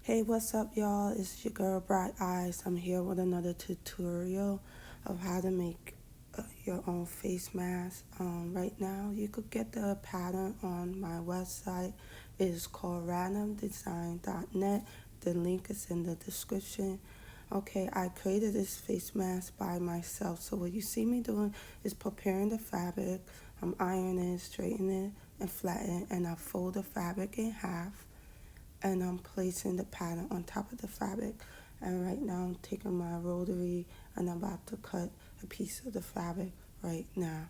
Hey, what's up, y'all? It's your girl Bright Eyes. I'm here with another tutorial of how to make your own face mask. Right now, you could get the pattern on my website. It is called randomdesign.net. The link is in the description. Okay, I created this face mask by myself. So what you see me doing is preparing the fabric. I'm ironing it, straightening it, and flattening, and I fold the fabric in half and I'm placing the pattern on top of the fabric. And right now I'm taking my rotary and I'm about to cut a piece of the fabric right now.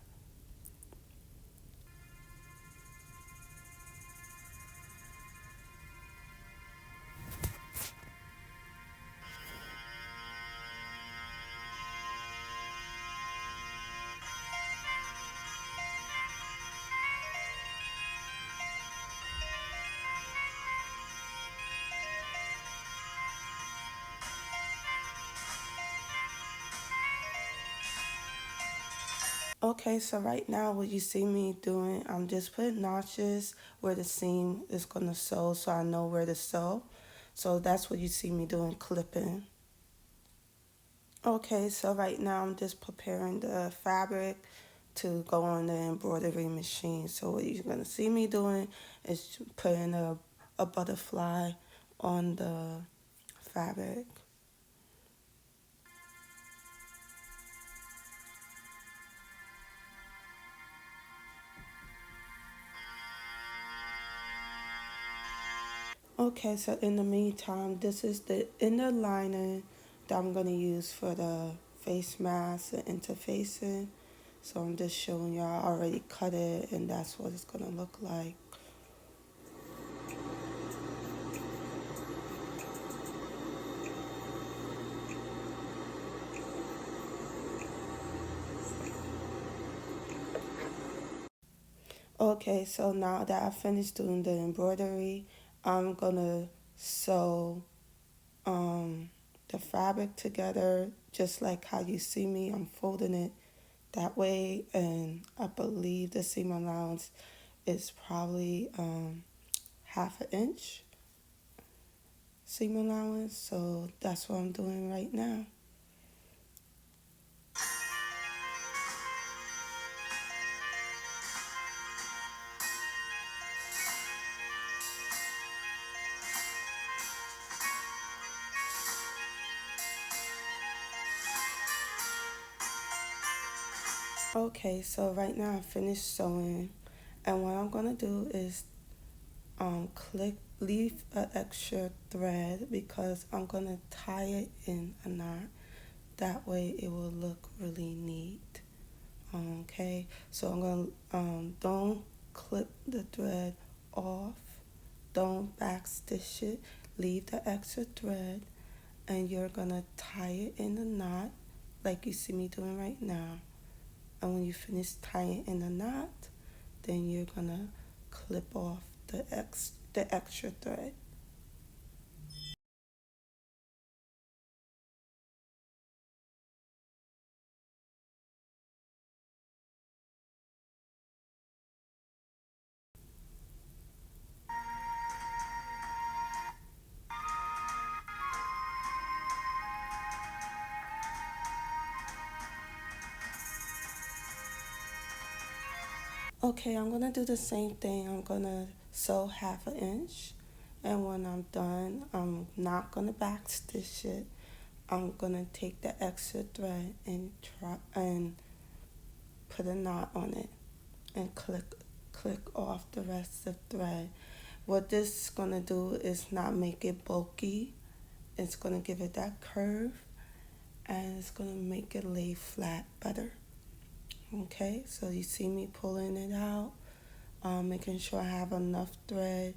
Okay, so right now what you see me doing, I'm just putting notches where the seam is gonna sew so I know where to sew. So that's what you see me doing, clipping. Okay, so right now I'm just preparing the fabric to go on the embroidery machine. So what you're gonna see me doing is putting a butterfly on the fabric. Okay, so in the meantime, this is the inner lining that I'm gonna use for the face mask and interfacing. So I'm just showing y'all I already cut it and that's what it's gonna look like. Okay, so now that I finished doing the embroidery, I'm gonna sew um, the fabric together just like how you see me. I'm folding it that way, and I believe the seam allowance is probably half an inch seam allowance. So that's what I'm doing right now. Okay, so right now I finished sewing, and what I'm gonna do is leave an extra thread because I'm gonna tie it in a knot. That way it will look really neat. Okay, so I'm gonna don't clip the thread off, don't back stitch it, leave the extra thread, and you're gonna tie it in a knot like you see me doing right now. And when you finish tying in a knot, then you're gonna clip off the extra thread. Okay, I'm gonna do the same thing. I'm gonna sew half an inch, and when I'm done, I'm not gonna back stitch it. I'm gonna take the extra thread and try and put a knot on it and click off the rest of the thread. What this is gonna do is not make it bulky. It's gonna give it that curve, and it's gonna make it lay flat better. Okay, so you see me pulling it out, making sure I have enough thread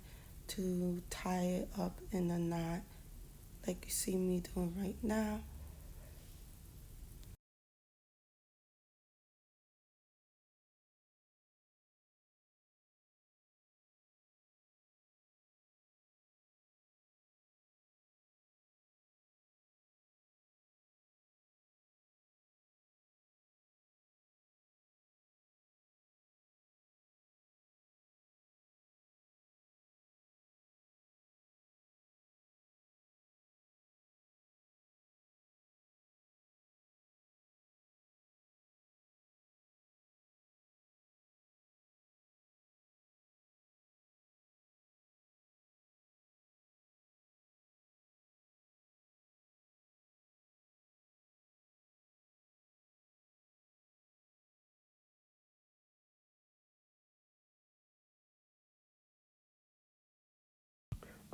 to tie it up in a knot like you see me doing right now.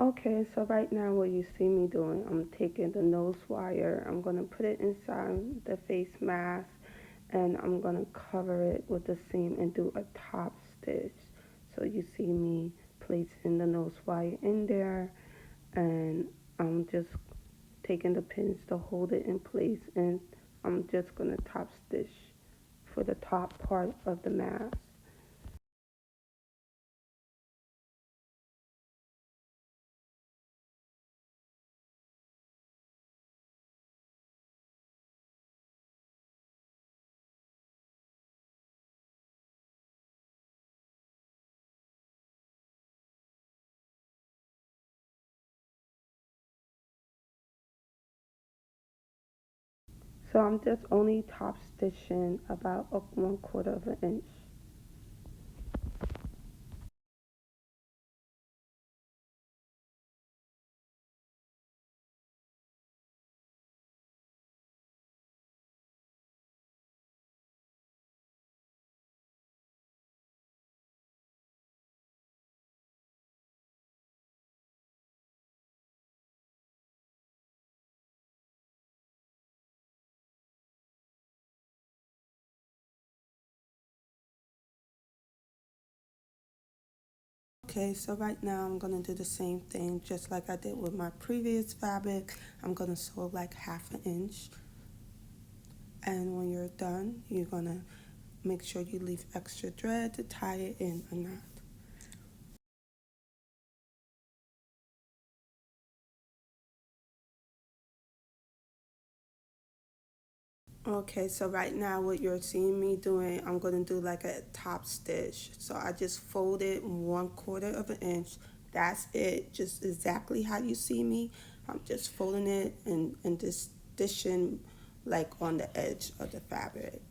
Okay, so right now what you see me doing, I'm taking the nose wire, I'm gonna put it inside the face mask, and I'm gonna cover it with the seam and do a top stitch. So you see me placing the nose wire in there, and I'm just taking the pins to hold it in place, and I'm just gonna top stitch for the top part of the mask. So I'm just only top stitching about a 1/4 of an inch. Okay, so right now I'm gonna do the same thing just like I did with my previous fabric. I'm gonna sew like 1/2 inch, and when you're done, you're gonna make sure you leave extra thread to tie it in a knot. Okay, so right now what you're seeing me doing, I'm gonna do like a top stitch. So I just folded 1/4 of an inch. That's it, just exactly how you see me. I'm just folding it and just stitching like on the edge of the fabric.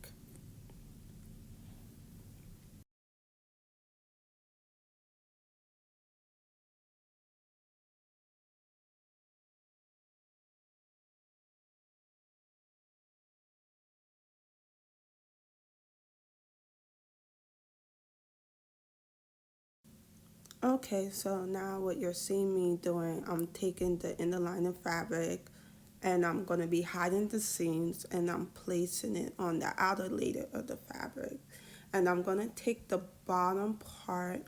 Okay, so now what you're seeing me doing, I'm taking the inner lining fabric and I'm going to be hiding the seams and I'm placing it on the outer layer of the fabric. And I'm going to take the bottom part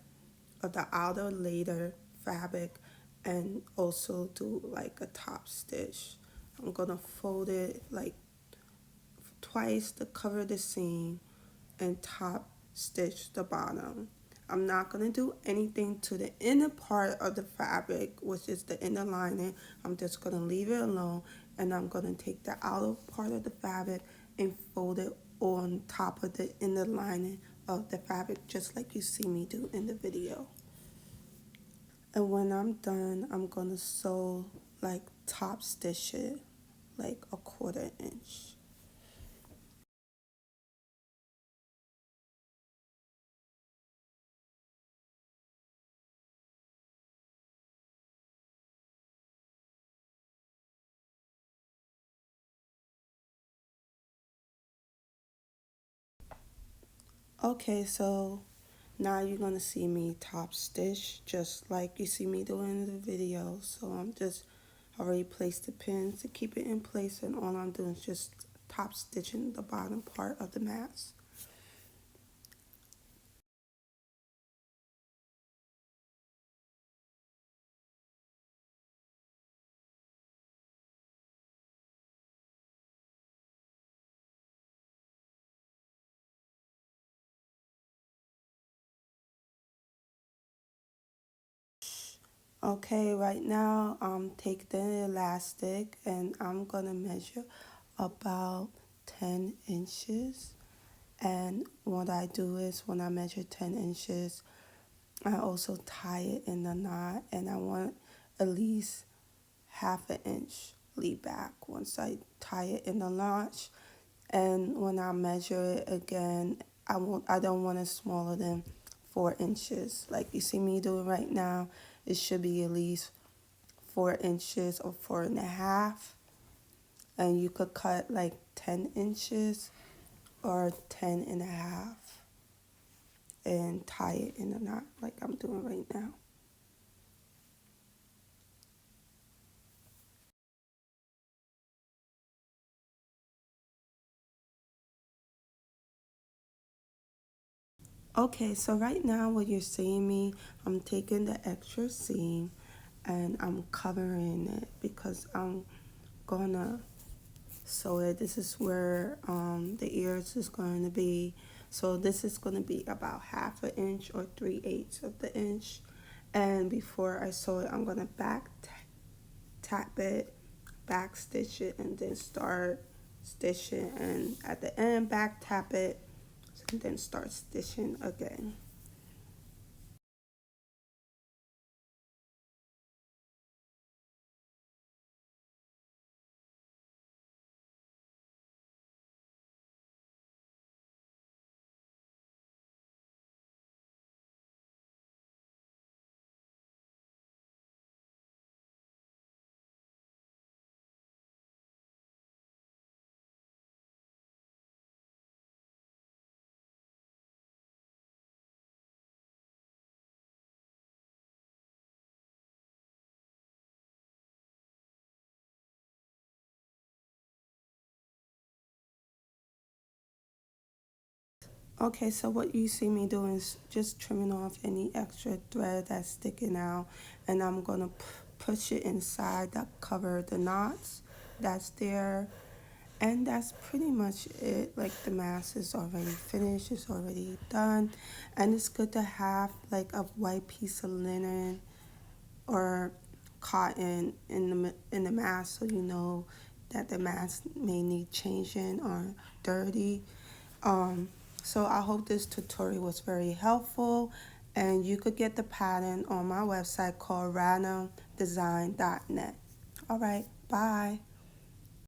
of the outer layer fabric and also do like a top stitch. I'm going to fold it like twice to cover the seam and top stitch the bottom. I'm not going to do anything to the inner part of the fabric, which is the inner lining. I'm just going to leave it alone, and I'm going to take the outer part of the fabric and fold it on top of the inner lining of the fabric, just like you see me do in the video. And when I'm done, I'm going to sew like top stitch it like a 1/4 inch. Okay, so now you're gonna see me top stitch just like you see me doing in the video. So I'm just already placed the pins to keep it in place, and all I'm doing is just top stitching the bottom part of the mask. Okay, right now take the elastic and I'm gonna measure about 10 inches. And what I do is when I measure 10 inches, I also tie it in a knot, and I want at least 1/2 inch lead back once I tie it in the notch. And when I measure it again, I don't want it smaller than 4 inches like you see me doing right now. It should be at least 4 inches or 4.5, and you could cut like 10 inches or 10.5 and tie it in a knot like I'm doing right now. Okay, so right now what you're seeing me, I'm taking the extra seam and I'm covering it because I'm gonna sew it. This is where the ears is going to be. So this is going to be about half an inch or 3/8 of the inch. And before I sew it, I'm going to tap it, back stitch it, and then start stitching. And at the end, back tap it, and then start stitching again. Okay, so what you see me doing is just trimming off any extra thread that's sticking out, and I'm gonna push it inside that cover the knots that's there, and that's pretty much it. Like the mask is already finished, it's already done, and it's good to have like a white piece of linen or cotton in the mask so you know that the mask may need changing or dirty. um, so I hope this tutorial was very helpful, and you could get the pattern on my website called randomdesign.net. All right, bye.